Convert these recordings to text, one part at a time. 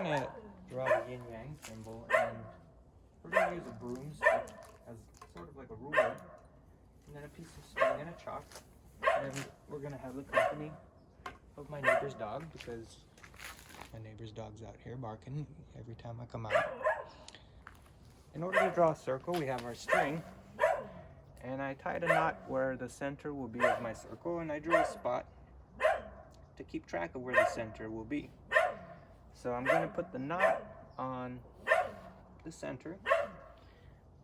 going to draw the Yin Yang symbol, and we're going to use a broom stick as sort of like a ruler, and then a piece of string and a chalk. And we're going to have the company of my neighbor's dog, because my neighbor's dog's out here barking every time I come out. In order to draw a circle, we have our string, and I tied a knot where the center will be of my circle, and I drew a spot to keep track of where the center will be. So I'm going to put the knot on the center,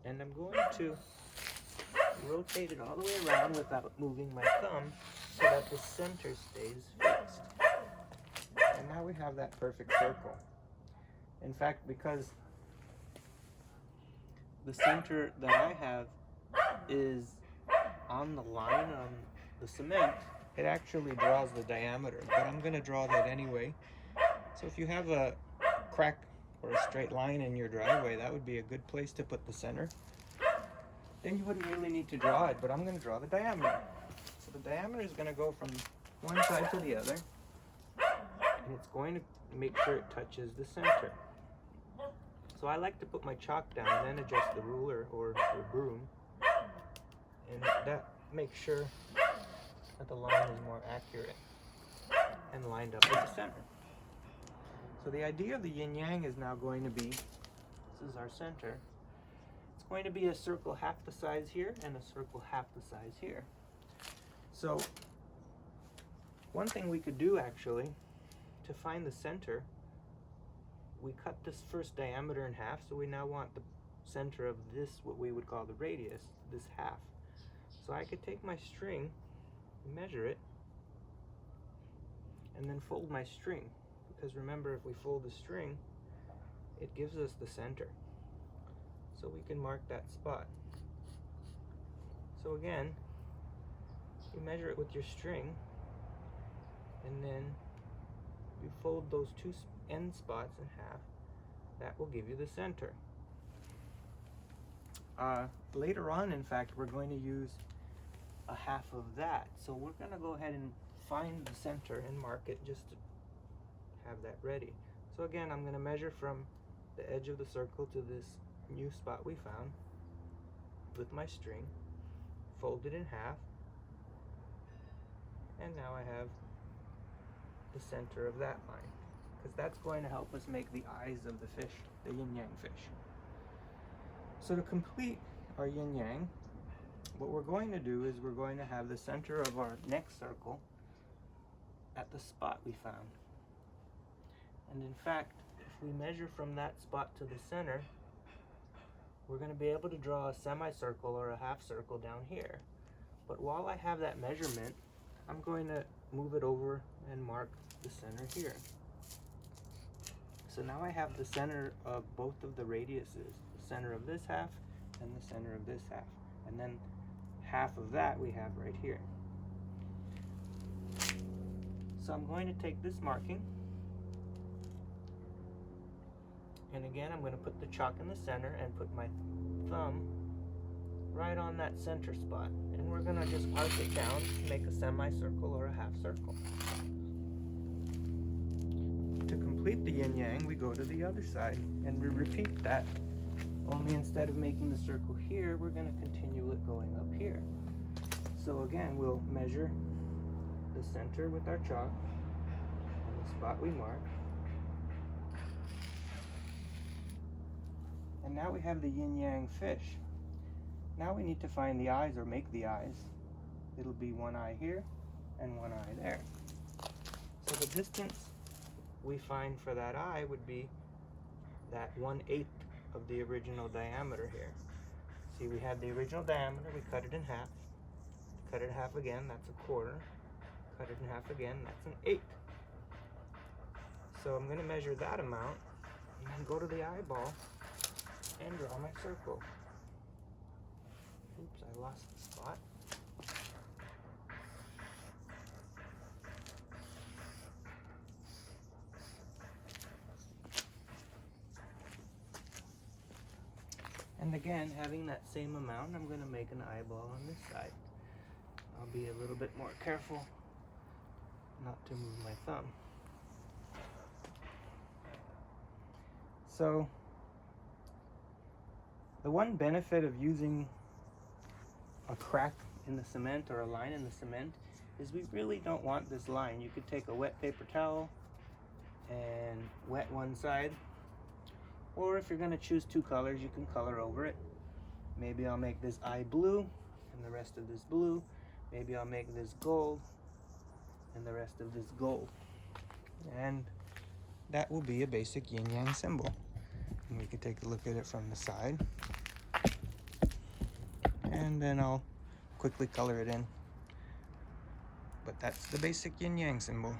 and I'm going to rotate it all the way around without moving my thumb so that the center stays fixed. And now we have that perfect circle. In fact, because the center that I have is on the line on the cement, it actually draws the diameter, but I'm going to draw that anyway. So if you have a crack or a straight line in your driveway, that would be a good place to put the center. Then you wouldn't really need to draw it, but I'm going to draw the diameter. So the diameter is going to go from one side to the other, and it's going to make sure it touches the center. So I like to put my chalk down, then adjust the ruler or the broom, and that makes sure that the line is more accurate and lined up with the center. So the idea of the yin yang is now going to be, this is our center, it's going to be a circle half the size here and a circle half the size here. So one thing we could do actually to find the center, we cut this first diameter in half, so we now want the center of this, what we would call the radius, this half. So I could take my string, measure it, and then fold my string. Because remember, if we fold the string, it gives us the center. So we can mark that spot. So again, you measure it with your string, and then you fold those two end spots in half. That will give you the center. Later on, in fact, we're going to use a half of that. So we're going to go ahead and find the center and mark it just to have that ready. So again, I'm going to measure from the edge of the circle to this new spot we found with my string, fold it in half, and now I have the center of that line, because that's going to help us make the eyes of the fish, the yin yang fish. So to complete our yin yang, what we're going to do is we're going to have the center of our next circle at the spot we found. And in fact, if we measure from that spot to the center, we're going to be able to draw a semicircle or a half circle down here. But while I have that measurement, I'm going to move it over and mark the center here. So now I have the center of both of the radiuses, the center of this half and the center of this half. And then half of that we have right here. So I'm going to take this marking, and again I'm going to put the chalk in the center and put my thumb right on that center spot, and we're going to just arc it down to make a semicircle or a half circle. To complete the yin yang, we go to the other side and we repeat that, only instead of making the circle here, we're going to continue it going up here. So again, we'll measure the center with our chalk and the spot we marked. And now we have the yin yang fish. Now we need to find the eyes, or make the eyes. It'll be one eye here and one eye there. So the distance we find for that eye would be that 1/8 of the original diameter here. See, we had the original diameter, we cut it in half. Cut it in half again, that's a quarter. Cut it in half again, that's an 1/8. So I'm going to measure that amount and then go to the eyeball and draw my circle. Oops, I lost the spot. And again, having that same amount, I'm going to make an eyeball on this side. I'll be a little bit more careful not to move my thumb. So the one benefit of using a crack in the cement or a line in the cement is we really don't want this line. You could take a wet paper towel and wet one side, or if you're going to choose two colors, you can color over it. Maybe I'll make this eye blue and the rest of this blue. Maybe I'll make this gold and the rest of this gold. And that will be a basic yin yang symbol. And we can take a look at it from the side. And then I'll quickly color it in. But that's the basic yin yang symbol.